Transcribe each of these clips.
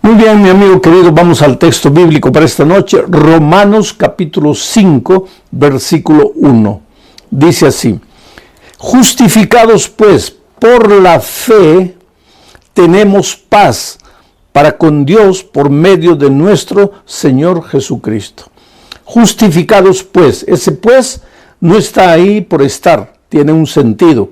Muy bien, mi amigo querido, vamos al texto bíblico para esta noche. Romanos capítulo 5, versículo 1. Dice así: justificados pues por la fe, tenemos paz para con Dios por medio de nuestro Señor Jesucristo. Justificados pues, ese pues no está ahí por estar, tiene un sentido.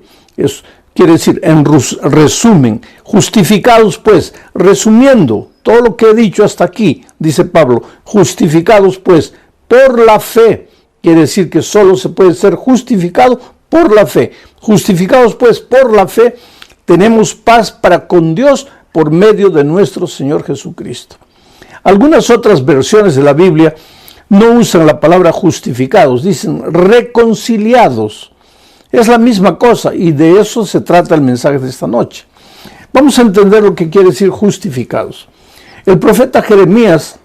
Quiere decir, en resumen, justificados pues, resumiendo todo lo que he dicho hasta aquí, dice Pablo, justificados pues por la fe, quiere decir que solo se puede ser justificado por la fe. Justificados pues por la fe, tenemos paz para con Dios por medio de nuestro Señor Jesucristo. Algunas otras versiones de la Biblia no usan la palabra justificados, dicen reconciliados. Es la misma cosa y de eso se trata el mensaje de esta noche. Vamos a entender lo que quiere decir justificados. El profeta Jeremías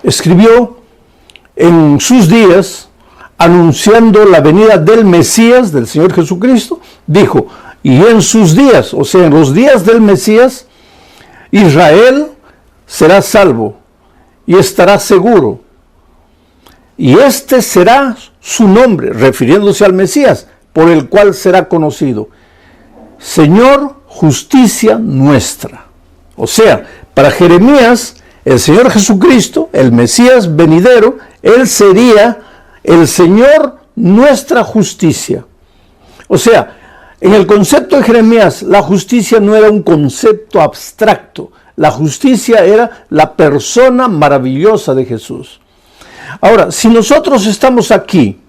escribió en sus días, anunciando la venida del Mesías, del Señor Jesucristo, dijo, y en sus días, o sea, en los días del Mesías, Israel será salvo y estará seguro. Y este será su nombre, refiriéndose al Mesías, por el cual será conocido: Señor, justicia nuestra. O sea, para Jeremías, el Señor Jesucristo, el Mesías venidero, Él sería el Señor, nuestra justicia. O sea, en el concepto de Jeremías, la justicia no era un concepto abstracto. La justicia era la persona maravillosa de Jesús. Ahora, si nosotros estamos aquí,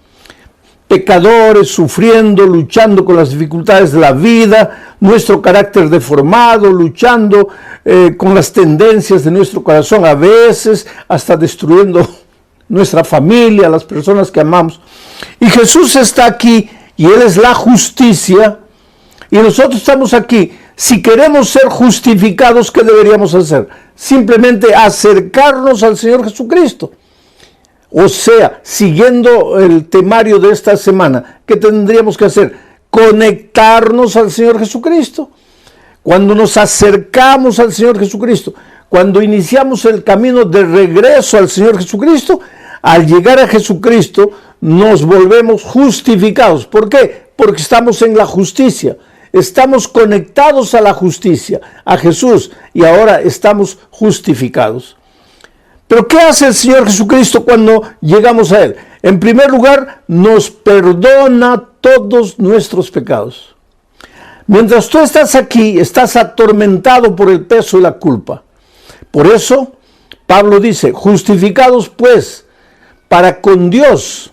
pecadores, sufriendo, luchando con las dificultades de la vida, nuestro carácter deformado, luchando con las tendencias de nuestro corazón, a veces hasta destruyendo nuestra familia, las personas que amamos, y Jesús está aquí y Él es la justicia, y nosotros estamos aquí. Si queremos ser justificados, ¿qué deberíamos hacer? Simplemente acercarnos al Señor Jesucristo. O sea, siguiendo el temario de esta semana, ¿qué tendríamos que hacer? Conectarnos al Señor Jesucristo. Cuando nos acercamos al Señor Jesucristo, cuando iniciamos el camino de regreso al Señor Jesucristo, al llegar a Jesucristo nos volvemos justificados. ¿Por qué? Porque estamos en la justicia. Estamos conectados a la justicia, a Jesús, y ahora estamos justificados. Pero ¿qué hace el Señor Jesucristo cuando llegamos a Él? En primer lugar, nos perdona todos nuestros pecados. Mientras tú estás aquí, estás atormentado por el peso y la culpa. Por eso, Pablo dice, justificados pues, para con Dios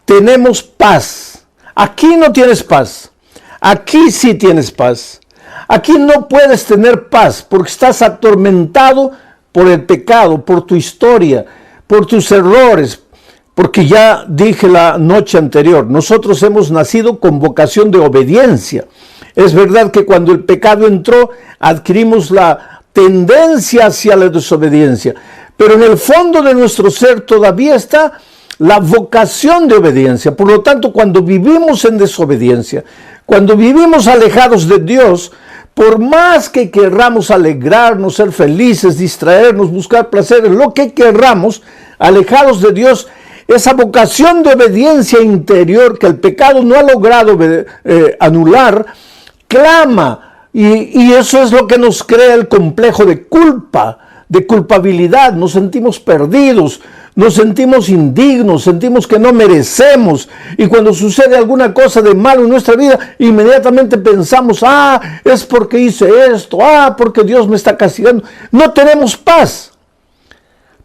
tenemos paz. Aquí no tienes paz. Aquí sí tienes paz. Aquí no puedes tener paz porque estás atormentado por el pecado, por tu historia, por tus errores, porque ya dije la noche anterior, nosotros hemos nacido con vocación de obediencia. Es verdad que cuando el pecado entró, adquirimos la tendencia hacia la desobediencia, pero en el fondo de nuestro ser todavía está la vocación de obediencia. Por lo tanto, cuando vivimos en desobediencia, cuando vivimos alejados de Dios, por más que querramos alegrarnos, ser felices, distraernos, buscar placer, lo que querramos, alejados de Dios, esa vocación de obediencia interior que el pecado no ha logrado anular, clama. Y eso es lo que nos crea el complejo de culpa, de culpabilidad. Nos sentimos perdidos, nos sentimos indignos, sentimos que no merecemos, y cuando sucede alguna cosa de malo en nuestra vida, inmediatamente pensamos, es porque hice esto, porque Dios me está castigando. No tenemos paz.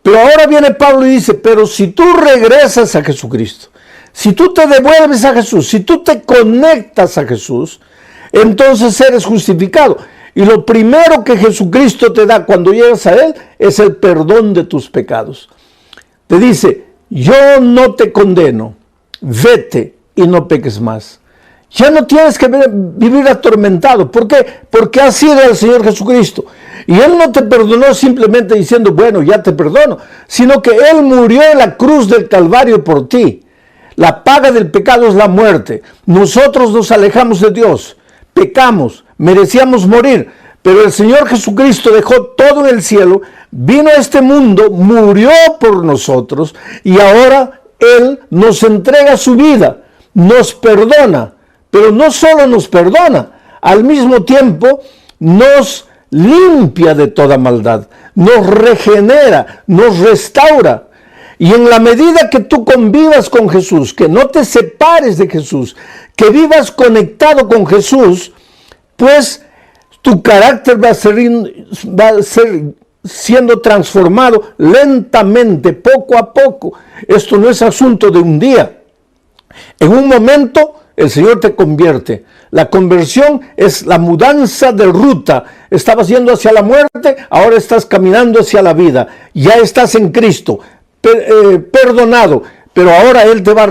Pero ahora viene Pablo y dice, pero si tú regresas a Jesucristo, si tú te devuelves a Jesús, si tú te conectas a Jesús, entonces eres justificado. Y lo primero que Jesucristo te da cuando llegas a Él es el perdón de tus pecados. Te dice, yo no te condeno, vete y no peques más. Ya no tienes que vivir atormentado. ¿Por qué? Porque has ido al Señor Jesucristo. Y Él no te perdonó simplemente diciendo, bueno, ya te perdono, sino que Él murió en la cruz del Calvario por ti. La paga del pecado es la muerte. Nosotros nos alejamos de Dios, pecamos, merecíamos morir, Pero el Señor Jesucristo dejó todo en el cielo, vino a este mundo, murió por nosotros y ahora Él nos entrega su vida, nos perdona, pero no solo nos perdona, al mismo tiempo nos limpia de toda maldad, nos regenera, nos restaura. Y en la medida que tú convivas con Jesús, que no te separes de Jesús, que vivas conectado con Jesús, pues tu carácter va a ser siendo transformado lentamente, poco a poco. Esto no es asunto de un día. En un momento el Señor te convierte. La conversión es la mudanza de ruta. Estabas yendo hacia la muerte, ahora estás caminando hacia la vida. Ya estás en Cristo, perdonado, pero ahora Él te va a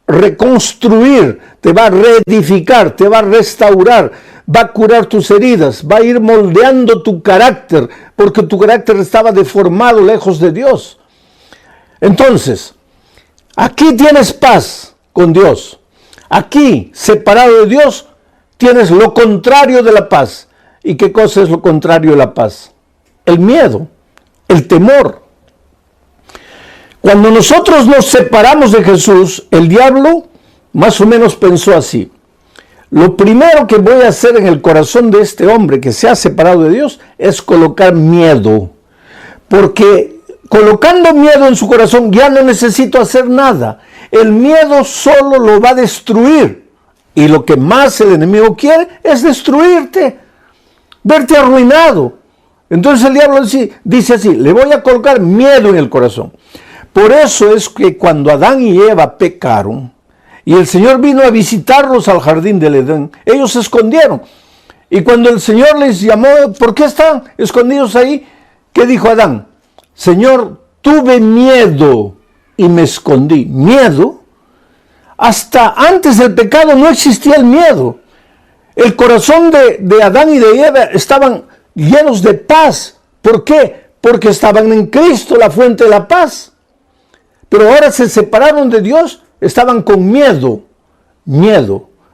reconstruir, te va a reedificar, te va a restaurar, va a curar tus heridas, va a ir moldeando tu carácter, porque tu carácter estaba deformado lejos de Dios. Entonces, aquí tienes paz con Dios. Aquí, separado de Dios, tienes lo contrario de la paz. ¿Y qué cosa es lo contrario de la paz? El miedo, el temor. Cuando nosotros nos separamos de Jesús, el diablo más o menos pensó así: lo primero que voy a hacer en el corazón de este hombre que se ha separado de Dios es colocar miedo. Porque colocando miedo en su corazón ya no necesito hacer nada. El miedo solo lo va a destruir. Y lo que más el enemigo quiere es destruirte, verte arruinado. Entonces el diablo dice así: le voy a colocar miedo en el corazón. Por eso es que cuando Adán y Eva pecaron, y el Señor vino a visitarlos al jardín del Edén, ellos se escondieron. Y cuando el Señor les llamó, ¿por qué están escondidos ahí? ¿Qué dijo Adán? Señor, tuve miedo y me escondí. ¿Miedo? Hasta antes del pecado no existía el miedo. El corazón de Adán y de Eva estaban llenos de paz. ¿Por qué? Porque estaban en Cristo, la fuente de la paz. Pero ahora se separaron de Dios, estaban con miedo,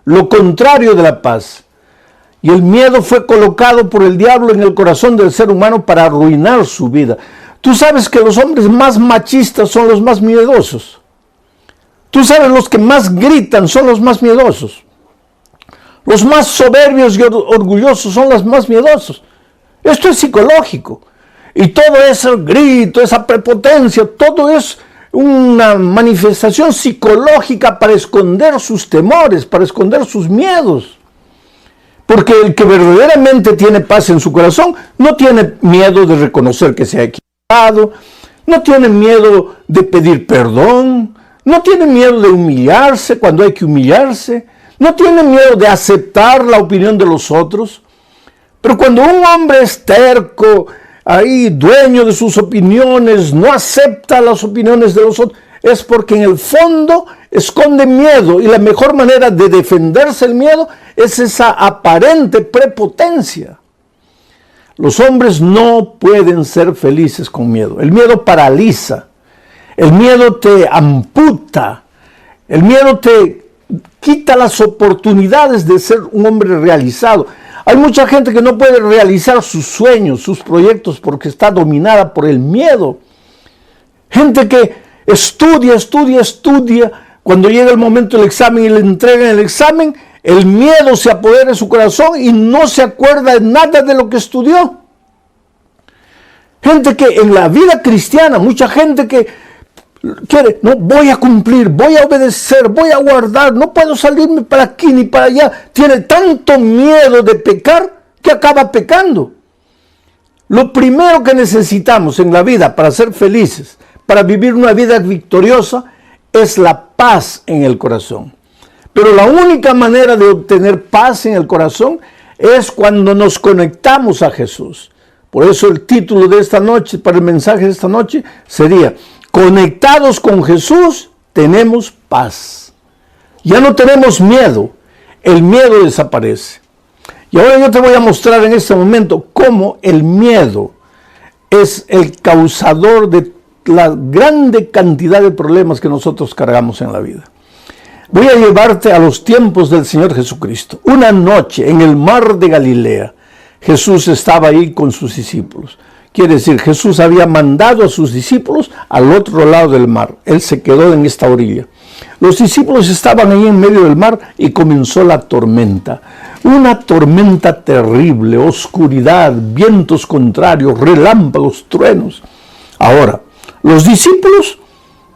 lo contrario de la paz. Y el miedo fue colocado por el diablo en el corazón del ser humano para arruinar su vida. Tú sabes que los hombres más machistas son los más miedosos. Tú sabes, los que más gritan son los más miedosos. Los más soberbios y orgullosos son los más miedosos. Esto es psicológico. Y todo ese grito, esa prepotencia, todo es una manifestación psicológica para esconder sus temores, para esconder sus miedos. Porque el que verdaderamente tiene paz en su corazón no tiene miedo de reconocer que se ha equivocado, no tiene miedo de pedir perdón, no tiene miedo de humillarse cuando hay que humillarse, no tiene miedo de aceptar la opinión de los otros. Pero cuando un hombre es terco, ahí dueño de sus opiniones, no acepta las opiniones de los otros, es porque en el fondo esconde miedo, y la mejor manera de defenderse el miedo es esa aparente prepotencia. Los hombres no pueden ser felices con miedo. El miedo paraliza, el miedo te amputa, el miedo te quita las oportunidades de ser un hombre realizado. Hay mucha gente que no puede realizar sus sueños, sus proyectos, porque está dominada por el miedo. Gente que estudia. Cuando llega el momento del examen y le entregan el examen, el miedo se apodera de su corazón y no se acuerda de nada de lo que estudió. Gente que en la vida cristiana, mucha gente que quiere, no, voy a cumplir, voy a obedecer, voy a guardar, no puedo salirme para aquí ni para allá. Tiene tanto miedo de pecar que acaba pecando. Lo primero que necesitamos en la vida para ser felices, para vivir una vida victoriosa, es la paz en el corazón. Pero la única manera de obtener paz en el corazón es cuando nos conectamos a Jesús. Por eso el título de esta noche, para el mensaje de esta noche, sería: conectados con Jesús, tenemos paz. Ya no tenemos miedo, el miedo desaparece. Y ahora yo te voy a mostrar en este momento cómo el miedo es el causador de la grande cantidad de problemas que nosotros cargamos en la vida. Voy a llevarte a los tiempos del Señor Jesucristo. Una noche en el mar de Galilea, Jesús estaba ahí con sus discípulos. Quiere decir, Jesús había mandado a sus discípulos al otro lado del mar. Él se quedó en esta orilla. Los discípulos estaban ahí en medio del mar y comenzó la tormenta. Una tormenta terrible, oscuridad, vientos contrarios, relámpagos, truenos. Ahora, los discípulos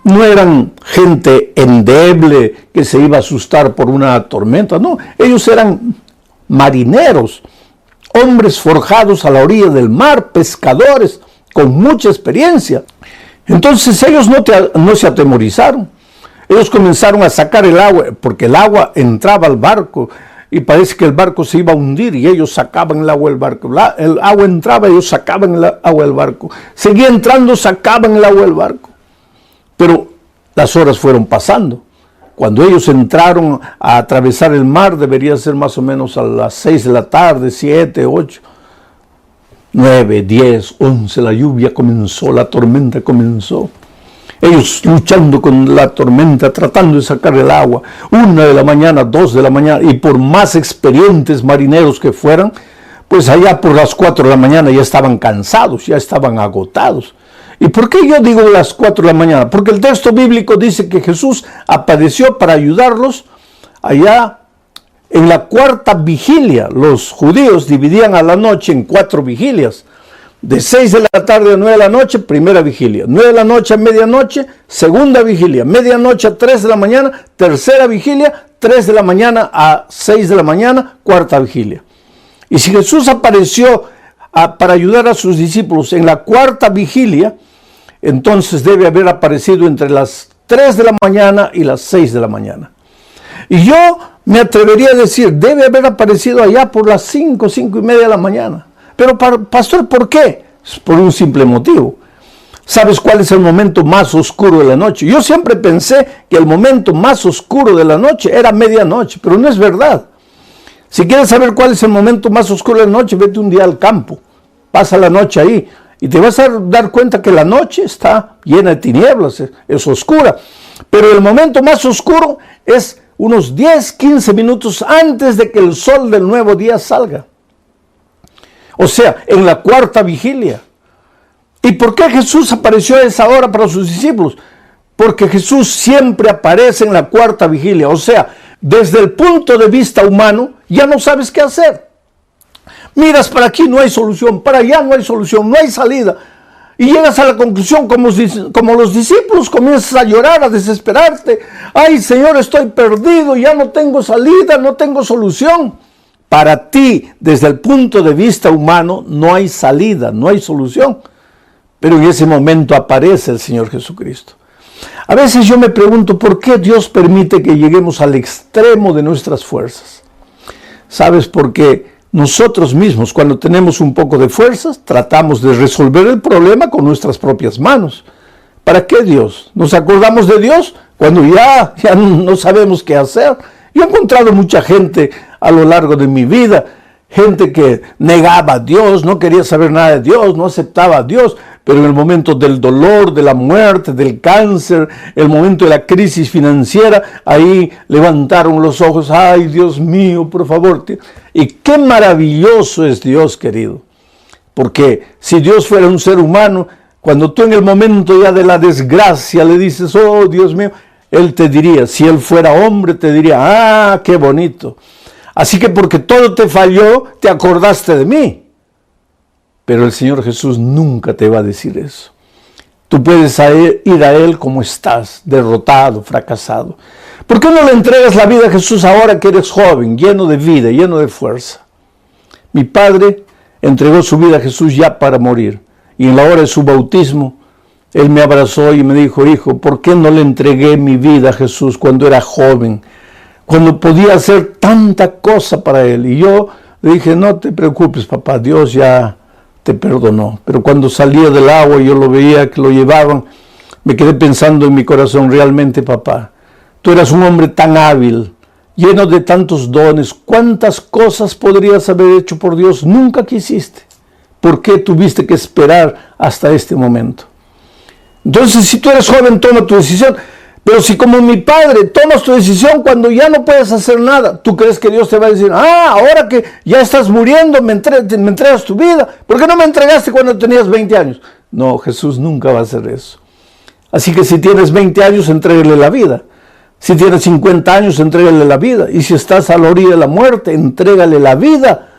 no eran gente endeble que se iba a asustar por una tormenta. No, ellos eran marineros, hombres forjados a la orilla del mar, pescadores con mucha experiencia. Entonces ellos no se atemorizaron. Ellos comenzaron a sacar el agua, porque el agua entraba al barco y parece que el barco se iba a hundir y ellos sacaban el agua del barco. El agua entraba y ellos sacaban el agua del barco. Seguía entrando, sacaban el agua del barco. Pero las horas fueron pasando. Cuando ellos entraron a atravesar el mar, debería ser más o menos a las 6 de la tarde, 7, 8, 9, 10, 11, la lluvia comenzó, la tormenta comenzó. Ellos luchando con la tormenta, tratando de sacar el agua. 1 de la mañana, 2 de la mañana, y por más experientes marineros que fueran, pues allá por las 4 de la mañana ya estaban cansados, ya estaban agotados. ¿Y por qué yo digo las 4 de la mañana? Porque el texto bíblico dice que Jesús apareció para ayudarlos allá en la 4ª vigilia. Los judíos dividían a la noche en 4 vigilias. De 6 de la tarde a 9 de la noche, primera vigilia. 9 de la noche a medianoche, segunda vigilia. Medianoche a 3 de la mañana, tercera vigilia. 3 de la mañana a 6 de la mañana, cuarta vigilia. Y si Jesús apareció para ayudar a sus discípulos en la 4ª vigilia, entonces debe haber aparecido entre las 3 de la mañana y las 6 de la mañana. Y yo me atrevería a decir, debe haber aparecido allá por las 5, 5 y media de la mañana. Pero, pastor, ¿por qué? Es por un simple motivo. ¿Sabes cuál es el momento más oscuro de la noche? Yo siempre pensé que el momento más oscuro de la noche era medianoche, pero no es verdad. Si quieres saber cuál es el momento más oscuro de la noche, vete un día al campo, pasa la noche ahí y te vas a dar cuenta que la noche está llena de tinieblas, es oscura. Pero el momento más oscuro es unos 10, 15 minutos antes de que el sol del nuevo día salga. O sea, en la 4ª vigilia. ¿Y por qué Jesús apareció a esa hora para sus discípulos? Porque Jesús siempre aparece en la 4ª vigilia. O sea, desde el punto de vista humano, ya no sabes qué hacer. Miras para aquí, no hay solución, para allá no hay solución, no hay salida. Y llegas a la conclusión, como los discípulos, comienzas a llorar, a desesperarte. Ay, Señor, estoy perdido, ya no tengo salida, no tengo solución. Para ti, desde el punto de vista humano, no hay salida, no hay solución. Pero en ese momento aparece el Señor Jesucristo. A veces yo me pregunto, ¿por qué Dios permite que lleguemos al extremo de nuestras fuerzas? ¿Sabes? Porque nosotros mismos, cuando tenemos un poco de fuerzas, tratamos de resolver el problema con nuestras propias manos. ¿Para qué Dios? ¿Nos acordamos de Dios cuando ya no sabemos qué hacer? Yo he encontrado mucha gente a lo largo de mi vida, gente que negaba a Dios, no quería saber nada de Dios, no aceptaba a Dios, pero en el momento del dolor, de la muerte, del cáncer, el momento de la crisis financiera, ahí levantaron los ojos, ay Dios mío, por favor. Y qué maravilloso es Dios, querido, porque si Dios fuera un ser humano, cuando tú en el momento ya de la desgracia le dices, oh Dios mío, Él te diría, si Él fuera hombre, te diría, ah, qué bonito. Así que porque todo te falló, te acordaste de mí. Pero el Señor Jesús nunca te va a decir eso. Tú puedes ir a Él como estás, derrotado, fracasado. ¿Por qué no le entregas la vida a Jesús ahora que eres joven, lleno de vida, lleno de fuerza? Mi padre entregó su vida a Jesús ya para morir. Y en la hora de su bautismo, Él me abrazó y me dijo, hijo, ¿por qué no le entregué mi vida a Jesús cuando era joven? Cuando podía hacer tanta cosa para Él. Y yo le dije, no te preocupes, papá, Dios ya te perdonó. Pero cuando salía del agua y yo lo veía que lo llevaban, me quedé pensando en mi corazón, realmente, papá, tú eras un hombre tan hábil, lleno de tantos dones. ¿Cuántas cosas podrías haber hecho por Dios? Nunca quisiste. ¿Por qué tuviste que esperar hasta este momento? Entonces, si tú eres joven, toma tu decisión. Pero si como mi padre tomas tu decisión cuando ya no puedes hacer nada, ¿tú crees que Dios te va a decir, ahora que ya estás muriendo, me entregas tu vida? ¿Por qué no me entregaste cuando tenías 20 años? No, Jesús nunca va a hacer eso. Así que si tienes 20 años, entrégale la vida. Si tienes 50 años, entrégale la vida. Y si estás a la orilla de la muerte, entrégale la vida,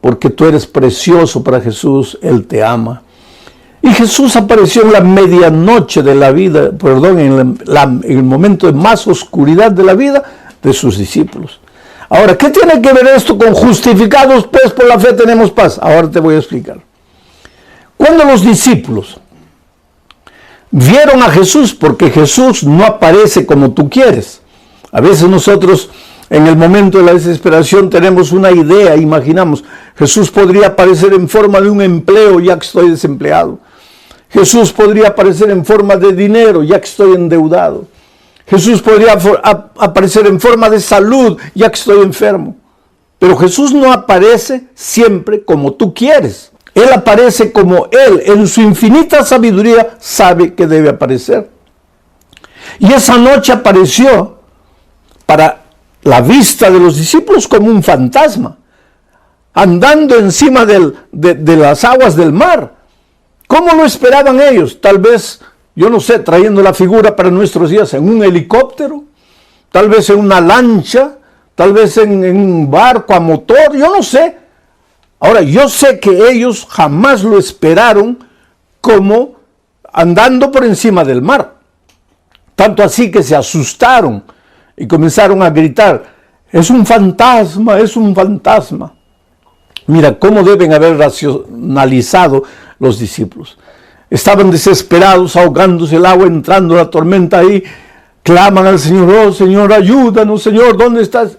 porque tú eres precioso para Jesús, Él te ama. Y Jesús apareció en la medianoche de la vida, en el momento de más oscuridad de la vida de sus discípulos. Ahora, ¿qué tiene que ver esto con justificados pues por la fe tenemos paz? Ahora te voy a explicar. Cuando los discípulos vieron a Jesús, porque Jesús no aparece como tú quieres. A veces nosotros en el momento de la desesperación tenemos una idea, imaginamos, Jesús podría aparecer en forma de un empleo ya que estoy desempleado. Jesús podría aparecer en forma de dinero, ya que estoy endeudado. Jesús podría aparecer en forma de salud, ya que estoy enfermo. Pero Jesús no aparece siempre como tú quieres. Él aparece como Él, en su infinita sabiduría, sabe que debe aparecer. Y esa noche apareció para la vista de los discípulos como un fantasma, andando encima de las aguas del mar. ¿Cómo lo esperaban ellos? Tal vez, yo no sé, trayendo la figura para nuestros días en un helicóptero, tal vez en una lancha, tal vez en un barco a motor, yo no sé. Ahora, yo sé que ellos jamás lo esperaron como andando por encima del mar. Tanto así que se asustaron y comenzaron a gritar, es un fantasma, es un fantasma. Mira cómo deben haber racionalizado los discípulos. Estaban desesperados, ahogándose el agua, entrando la tormenta ahí. Claman al Señor, oh Señor, ayúdanos, Señor, ¿dónde estás?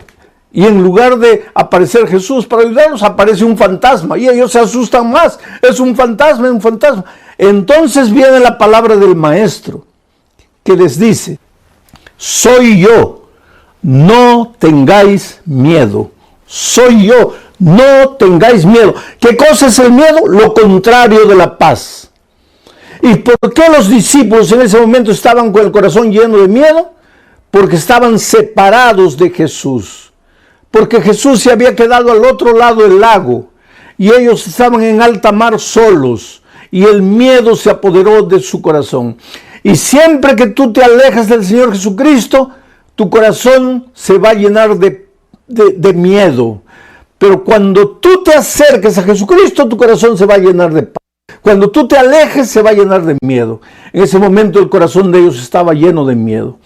Y en lugar de aparecer Jesús para ayudarlos, aparece un fantasma. Y ellos se asustan más. Es un fantasma, es un fantasma. Entonces viene la palabra del Maestro, que les dice, soy yo, no tengáis miedo. Soy yo, no tengáis miedo. ¿Qué cosa es el miedo? Lo contrario de la paz. ¿Y por qué los discípulos en ese momento estaban con el corazón lleno de miedo? Porque estaban separados de Jesús. Porque Jesús se había quedado al otro lado del lago. Y ellos estaban en alta mar solos. Y el miedo se apoderó de su corazón. Y siempre que tú te alejas del Señor Jesucristo, tu corazón se va a llenar de miedo. Pero cuando tú te acerques a Jesucristo, tu corazón se va a llenar de paz. Cuando tú te alejes, se va a llenar de miedo. En ese momento el corazón de ellos estaba lleno de miedo.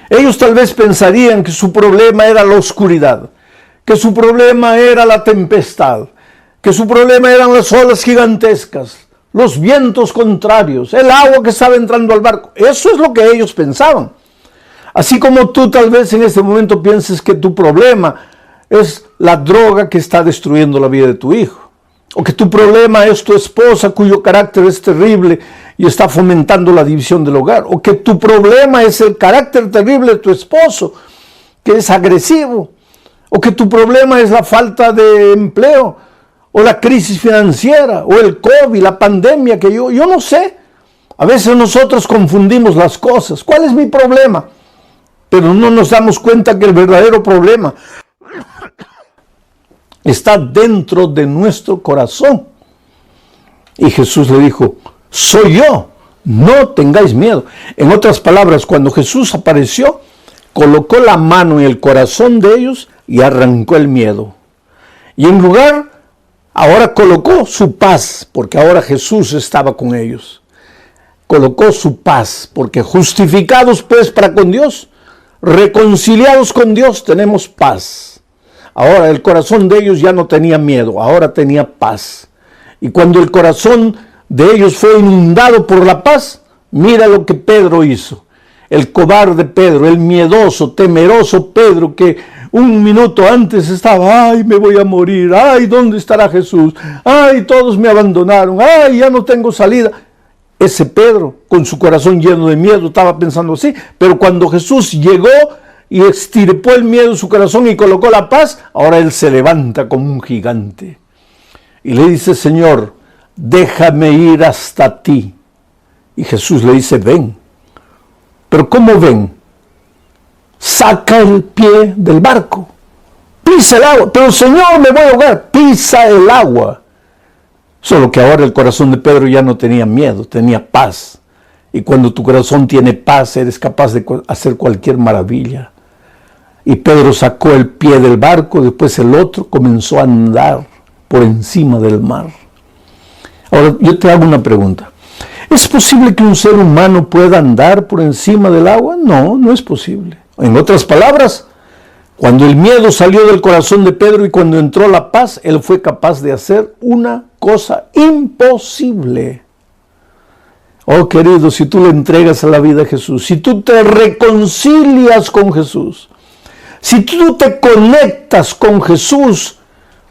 Ellos tal vez pensarían que su problema era la oscuridad, que su problema era la tempestad, que su problema eran las olas gigantescas, los vientos contrarios, el agua que estaba entrando al barco. Eso es lo que ellos pensaban. Así como tú tal vez en este momento pienses que tu problema es la droga que está destruyendo la vida de tu hijo. O que tu problema es tu esposa cuyo carácter es terrible y está fomentando la división del hogar. O que tu problema es el carácter terrible de tu esposo, que es agresivo. O que tu problema es la falta de empleo, o la crisis financiera, o el COVID, la pandemia, que yo no sé. A veces nosotros confundimos las cosas. ¿Cuál es mi problema? Pero no nos damos cuenta que el verdadero problema está dentro de nuestro corazón. Y Jesús le dijo, soy yo, no tengáis miedo. En otras palabras, cuando Jesús apareció, colocó la mano en el corazón de ellos y arrancó el miedo. Y en lugar, ahora colocó su paz, porque ahora Jesús estaba con ellos. Colocó su paz, porque justificados pues para con Dios, reconciliados con Dios, tenemos paz. Ahora el corazón de ellos ya no tenía miedo, ahora tenía paz. Y cuando el corazón de ellos fue inundado por la paz, mira lo que Pedro hizo. El cobarde Pedro, el miedoso, temeroso Pedro, que un minuto antes estaba, ay, me voy a morir, ay, ¿dónde estará Jesús? Ay, todos me abandonaron, ay, ya no tengo salida. Ese Pedro, con su corazón lleno de miedo, estaba pensando así, pero cuando Jesús llegó y extirpó el miedo de su corazón y colocó la paz, ahora él se levanta como un gigante. Y le dice, Señor, déjame ir hasta ti. Y Jesús le dice, ven. Pero ¿cómo ven? saca el pie del barco, pisa el agua. Pero Señor, me voy a ahogar. Pisa el agua. Solo que ahora el corazón de Pedro ya no tenía miedo, tenía paz. Y cuando tu corazón tiene paz, eres capaz de hacer cualquier maravilla. Y Pedro sacó el pie del barco, después el otro comenzó a andar por encima del mar. Ahora, yo te hago una pregunta. ¿Es posible que un ser humano pueda andar por encima del agua? No, no es posible. En otras palabras, cuando el miedo salió del corazón de Pedro y cuando entró la paz, él fue capaz de hacer una cosa imposible. Oh, querido, si tú le entregas a la vida a Jesús, si tú te reconcilias con Jesús, si tú te conectas con Jesús,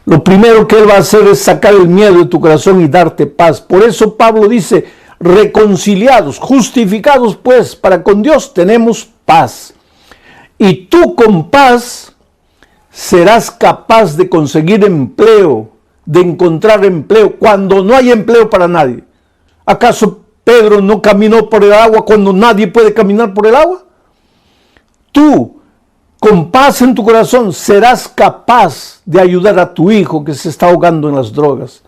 lo primero que Él va a hacer es sacar el miedo de tu corazón y darte paz. Por eso Pablo dice, reconciliados, justificados pues para con Dios tenemos paz. Y tú con paz serás capaz de conseguir empleo, de encontrar empleo cuando no hay empleo para nadie. ¿Acaso Pedro no caminó por el agua cuando nadie puede caminar por el agua? Tú, con paz en tu corazón, serás capaz de ayudar a tu hijo que se está ahogando en las drogas.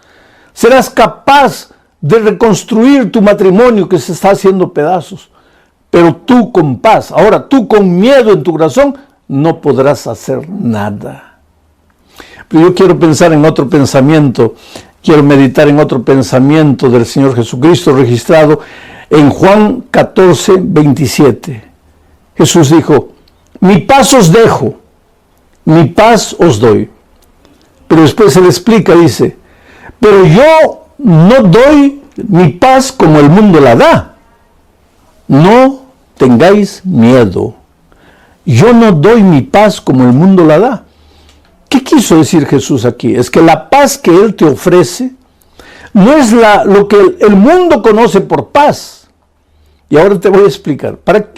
Serás capaz de reconstruir tu matrimonio que se está haciendo pedazos. Pero tú con paz, ahora tú con miedo en tu corazón, no podrás hacer nada. Pero yo quiero pensar en otro pensamiento, quiero meditar en otro pensamiento del Señor Jesucristo registrado en Juan 14, 27. Jesús dijo, mi paz os dejo, mi paz os doy. Pero después se le explica, dice, pero yo no doy mi paz como el mundo la da. No tengáis miedo. Yo no doy mi paz como el mundo la da. ¿Qué quiso decir Jesús aquí? Es que la paz que Él te ofrece no es lo que el mundo conoce por paz. Y ahora te voy a explicar.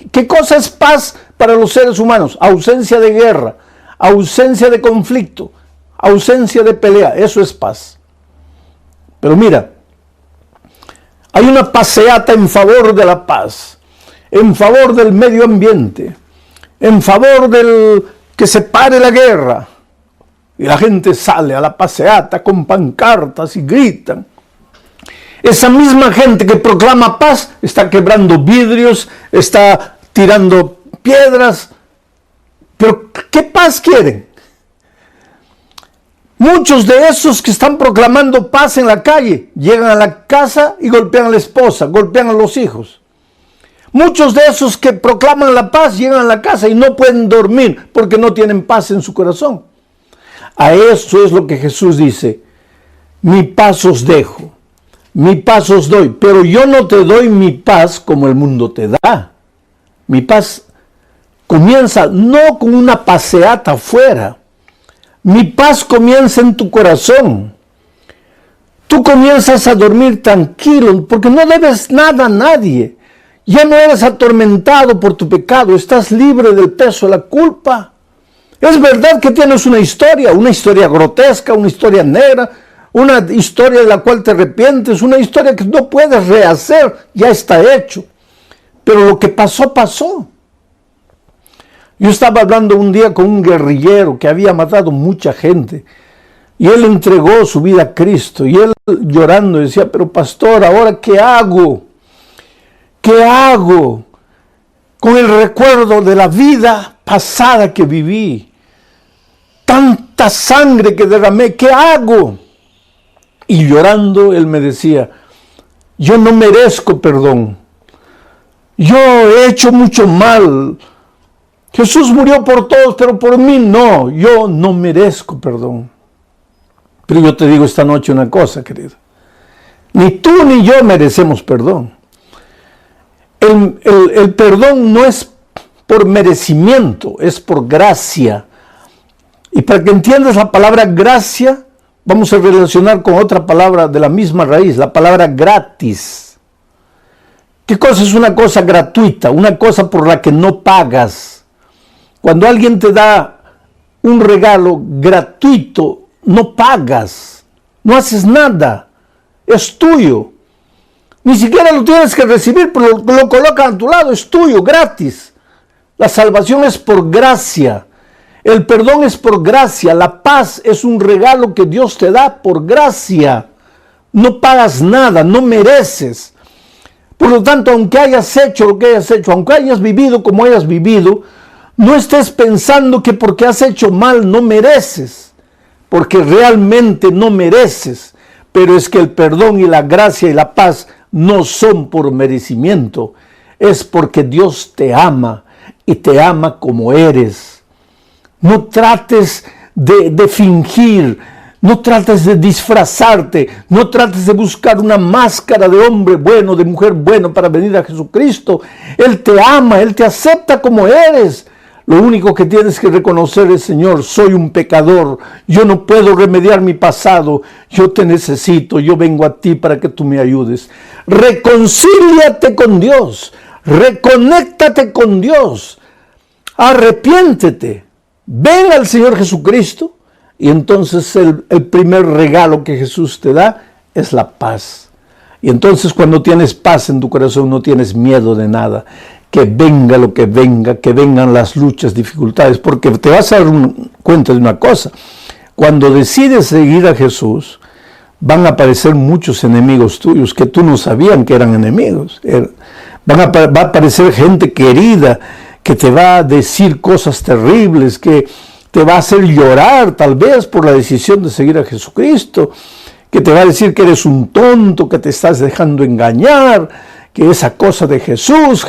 ¿Qué cosa es paz para los seres humanos? Ausencia de guerra, ausencia de conflicto, ausencia de pelea. Eso es paz. Pero mira, hay una paseata en favor de la paz, en favor del medio ambiente, en favor del que se pare la guerra. Y la gente sale a la paseata con pancartas y gritan. Esa misma gente que proclama paz está quebrando vidrios, está tirando piedras. Pero ¿qué paz quieren? Muchos de esos que están proclamando paz en la calle llegan a la casa y golpean a la esposa, golpean a los hijos. Muchos de esos que proclaman la paz llegan a la casa y no pueden dormir porque no tienen paz en su corazón. A eso es lo que Jesús dice, mi paz os dejo, mi paz os doy, pero yo no te doy mi paz como el mundo te da. Mi paz comienza no con una paseata afuera, mi paz comienza en tu corazón. Tú comienzas a dormir tranquilo porque no debes nada a nadie. Ya no eres atormentado por tu pecado, estás libre del peso de la culpa. Es verdad que tienes una historia grotesca, una historia negra, una historia de la cual te arrepientes, una historia que no puedes rehacer, ya está hecho. Pero lo que pasó, pasó. Yo estaba hablando un día con un guerrillero que había matado mucha gente y él entregó su vida a Cristo y él llorando decía, pero pastor, ¿ahora qué hago? ¿Qué hago con el recuerdo de la vida pasada que viví? Tanta sangre que derramé, ¿qué hago? Y llorando él me decía, yo no merezco perdón. Yo he hecho mucho mal. Jesús murió por todos, pero por mí no. Yo no merezco perdón. Pero yo te digo esta noche una cosa, querido. Ni tú ni yo merecemos perdón. El perdón no es por merecimiento, es por gracia. Y para que entiendas la palabra gracia, vamos a relacionar con otra palabra de la misma raíz, la palabra gratis. ¿Qué cosa es una cosa gratuita? Una cosa por la que no pagas. Cuando alguien te da un regalo gratuito, no pagas, no haces nada, es tuyo. Ni siquiera lo tienes que recibir, pero lo colocan a tu lado, es tuyo, gratis. La salvación es por gracia. El perdón es por gracia. La paz es un regalo que Dios te da por gracia. No pagas nada, no mereces. Por lo tanto, aunque hayas hecho lo que hayas hecho, aunque hayas vivido como hayas vivido, no estés pensando que porque has hecho mal no mereces, porque realmente no mereces. Pero es que el perdón y la gracia y la paz no son por merecimiento, es porque Dios te ama y te ama como eres. No trates de fingir, no trates de disfrazarte, no trates de buscar una máscara de hombre bueno, de mujer bueno para venir a Jesucristo. Él te ama, Él te acepta como eres. Lo único que tienes que reconocer es: Señor, soy un pecador, yo no puedo remediar mi pasado, yo te necesito, yo vengo a ti para que tú me ayudes. Reconcíliate con Dios, reconéctate con Dios, arrepiéntete, ven al Señor Jesucristo, y entonces el primer regalo que Jesús te da es la paz. Y entonces cuando tienes paz en tu corazón no tienes miedo de nada. Que venga lo que venga, que vengan las luchas, dificultades, porque te vas a dar cuenta de una cosa: cuando decides seguir a Jesús, van a aparecer muchos enemigos tuyos que tú no sabían que eran enemigos. Va a aparecer gente querida que te va a decir cosas terribles, que te va a hacer llorar tal vez por la decisión de seguir a Jesucristo, que te va a decir que eres un tonto, que te estás dejando engañar, que esa cosa de Jesús,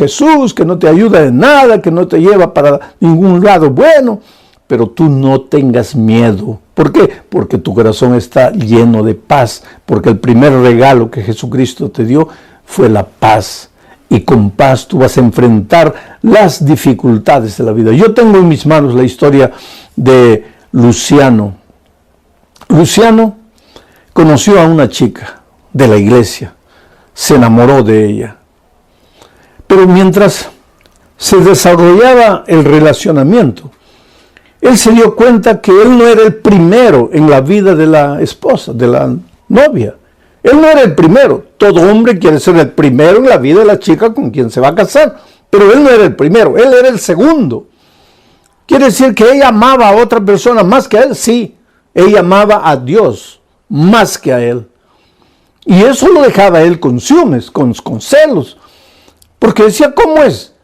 que no te ayuda en nada, que no te lleva para ningún lado bueno. Pero tú no tengas miedo. ¿Por qué? Porque tu corazón está lleno de paz, porque el primer regalo que Jesucristo te dio fue la paz. Y con paz tú vas a enfrentar las dificultades de la vida. Yo tengo en mis manos la historia de Luciano. Luciano conoció a una chica de la iglesia. Se enamoró de ella. Pero mientras se desarrollaba el relacionamiento, él se dio cuenta que él no era el primero en la vida de la esposa, de la novia. Él no era el primero. Todo hombre quiere ser el primero en la vida de la chica con quien se va a casar. Pero él no era el primero, él era el segundo. ¿Quiere decir que ella amaba a otra persona más que a él? Sí, ella amaba a Dios más que a él. Y eso lo dejaba él con ciúmes, con celos. Porque decía: ¿cómo es?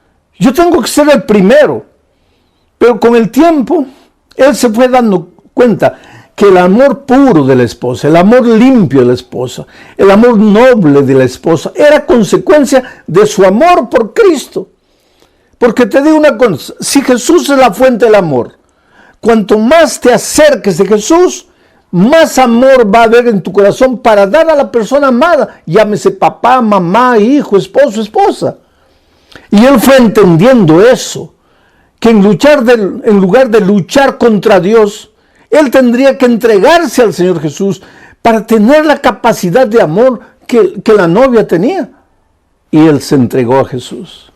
Yo tengo que ser el primero. Pero con el tiempo, él se fue dando cuenta que el amor puro de la esposa, el amor limpio de la esposa, el amor noble de la esposa, era consecuencia de su amor por Cristo. Porque te digo una cosa: si Jesús es la fuente del amor, cuanto más te acerques de Jesús, más amor va a haber en tu corazón para dar a la persona amada, llámese papá, mamá, hijo, esposo, esposa. Y él fue entendiendo eso, que en lugar de luchar contra Dios, él tendría que entregarse al Señor Jesús para tener la capacidad de amor que la novia tenía. Y él se entregó a Jesús.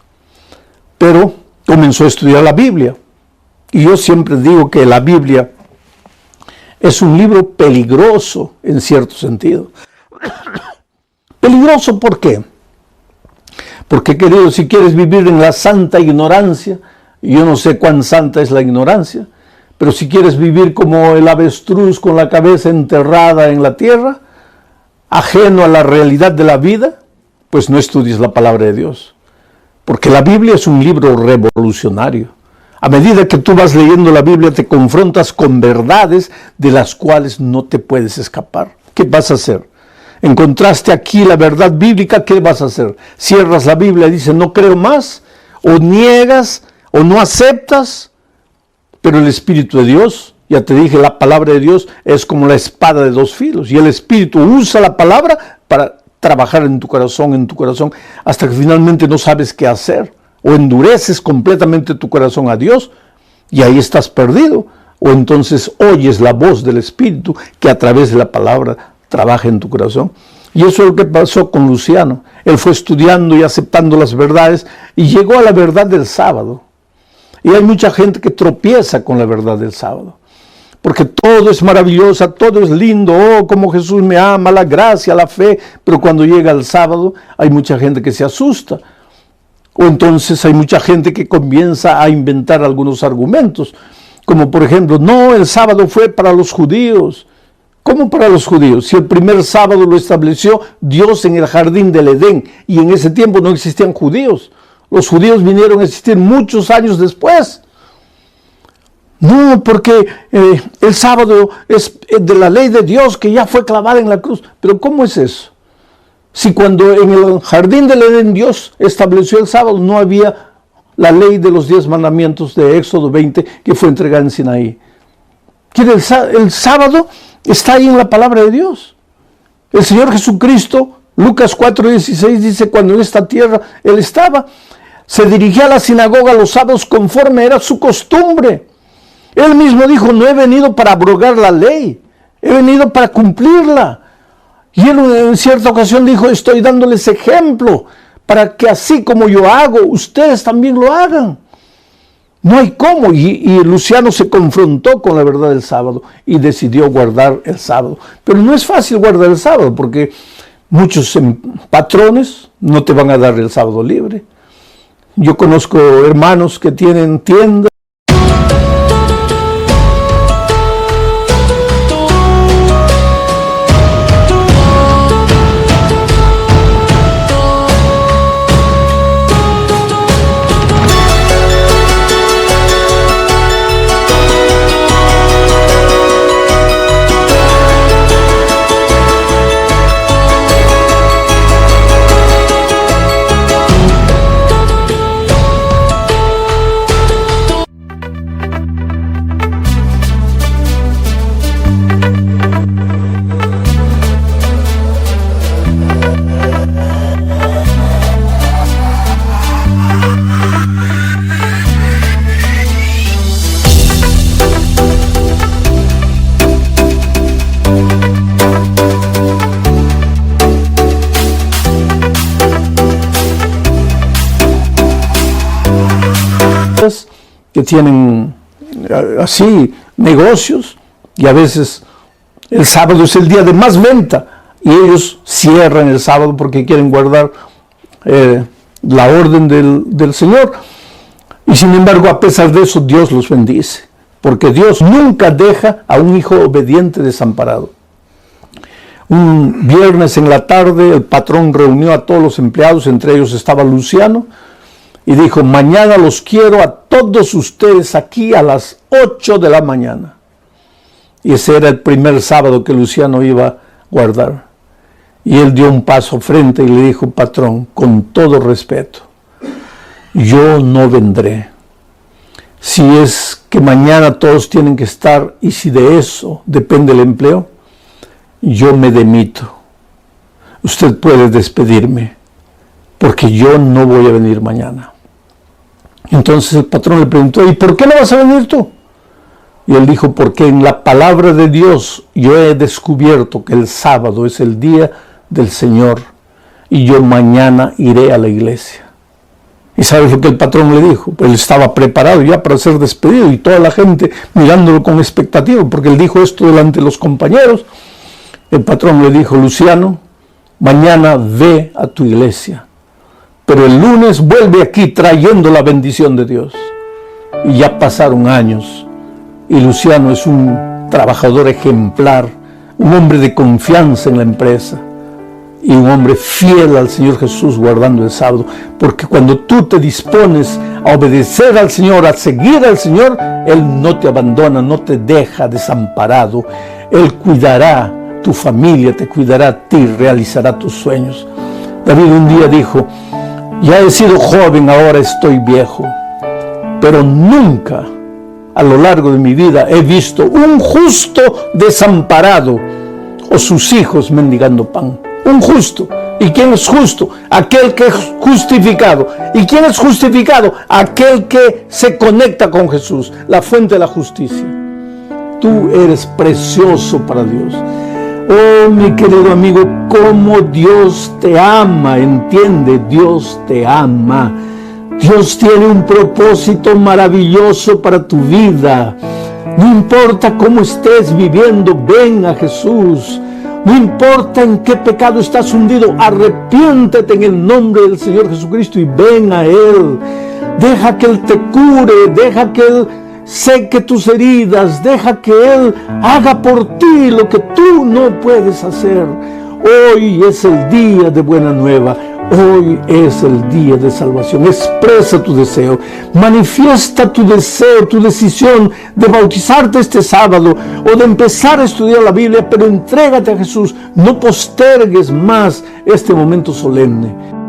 Pero comenzó a estudiar la Biblia. Y yo siempre digo que la Biblia es un libro peligroso en cierto sentido. ¿Peligroso por qué? Porque, querido, si quieres vivir en la santa ignorancia, yo no sé cuán santa es la ignorancia, pero si quieres vivir como el avestruz con la cabeza enterrada en la tierra, ajeno a la realidad de la vida, pues no estudies la palabra de Dios. Porque la Biblia es un libro revolucionario. A medida que tú vas leyendo la Biblia, te confrontas con verdades de las cuales no te puedes escapar. ¿Qué vas a hacer? Encontraste aquí la verdad bíblica, ¿qué vas a hacer? Cierras la Biblia y dices: no creo más, o niegas, o no aceptas. Pero el Espíritu de Dios, ya te dije, la palabra de Dios es como la espada de dos filos. Y el Espíritu usa la palabra para trabajar en tu corazón, hasta que finalmente no sabes qué hacer. O endureces completamente tu corazón a Dios y ahí estás perdido. O entonces oyes la voz del Espíritu que a través de la palabra trabaja en tu corazón. Y eso es lo que pasó con Luciano. Él fue estudiando y aceptando las verdades y llegó a la verdad del sábado. Y hay mucha gente que tropieza con la verdad del sábado. Porque todo es maravilloso, todo es lindo, oh, como Jesús me ama, la gracia, la fe. Pero cuando llega el sábado hay mucha gente que se asusta. O entonces hay mucha gente que comienza a inventar algunos argumentos, como por ejemplo, no, el sábado fue para los judíos. ¿Cómo para los judíos? Si el primer sábado lo estableció Dios en el jardín del Edén, y en ese tiempo no existían judíos. Los judíos vinieron a existir muchos años después. No, porque el sábado es de la ley de Dios que ya fue clavada en la cruz. Pero ¿cómo es eso? Si cuando en el jardín del Edén Dios estableció el sábado, no había la ley de los 10 mandamientos de Éxodo 20 que fue entregada en Sinaí. El sábado está ahí en la palabra de Dios. El Señor Jesucristo, Lucas 4:16 dice, cuando en esta tierra Él estaba, se dirigía a la sinagoga los sábados conforme era su costumbre. Él mismo dijo, no he venido para abrogar la ley, he venido para cumplirla. Y Él en cierta ocasión dijo, estoy dándoles ejemplo para que así como yo hago, ustedes también lo hagan. No hay cómo. Y Luciano se confrontó con la verdad del sábado y decidió guardar el sábado. Pero no es fácil guardar el sábado porque muchos patrones no te van a dar el sábado libre. Yo conozco hermanos que tienen tiendas. Que tienen así negocios y a veces el sábado es el día de más venta y ellos cierran el sábado porque quieren guardar la orden del Señor. Y sin embargo, a pesar de eso, Dios los bendice, porque Dios nunca deja a un hijo obediente desamparado. Un viernes en la tarde el patrón reunió a todos los empleados, entre ellos estaba Luciano, y dijo, mañana los quiero a todos ustedes aquí a las 8 de la mañana. Y ese era el primer sábado que Luciano iba a guardar. Y él dio un paso frente y le dijo, patrón, con todo respeto, yo no vendré. Si es que mañana todos tienen que estar y si de eso depende el empleo, yo me demito. Usted puede despedirme porque yo no voy a venir mañana. Entonces el patrón le preguntó, ¿y por qué no vas a venir tú? Y él dijo, porque en la palabra de Dios yo he descubierto que el sábado es el día del Señor y yo mañana iré a la iglesia. ¿Y sabes lo que el patrón le dijo? Él estaba preparado ya para ser despedido y toda la gente mirándolo con expectativa, porque él dijo esto delante de los compañeros. El patrón le dijo, Luciano, mañana ve a tu iglesia, pero el lunes vuelve aquí trayendo la bendición de Dios. Y ya pasaron años y Luciano es un trabajador ejemplar, un hombre de confianza en la empresa y un hombre fiel al Señor Jesús guardando el sábado, porque cuando tú te dispones a obedecer al Señor, a seguir al Señor, Él no te abandona, no te deja desamparado. Él cuidará tu familia, te cuidará a ti, realizará tus sueños. David un día dijo, ya he sido joven, ahora estoy viejo, pero nunca a lo largo de mi vida he visto un justo desamparado o sus hijos mendigando pan. Un justo. ¿Y quién es justo? Aquel que es justificado. ¿Y quién es justificado? Aquel que se conecta con Jesús, la fuente de la justicia. Tú eres precioso para Dios. Oh, mi querido amigo, cómo Dios te ama, entiende, Dios te ama. Dios tiene un propósito maravilloso para tu vida. No importa cómo estés viviendo, ven a Jesús. No importa en qué pecado estás hundido, arrepiéntete en el nombre del Señor Jesucristo y ven a Él. Deja que Él te cure, deja que Él seque tus heridas, deja que Él haga por ti lo que tú no puedes hacer. Hoy es el día de buena nueva. Hoy es el día de salvación. Expresa tu deseo, manifiesta tu deseo, tu decisión de bautizarte este sábado o de empezar a estudiar la Biblia, pero entrégate a Jesús. No postergues más este momento solemne.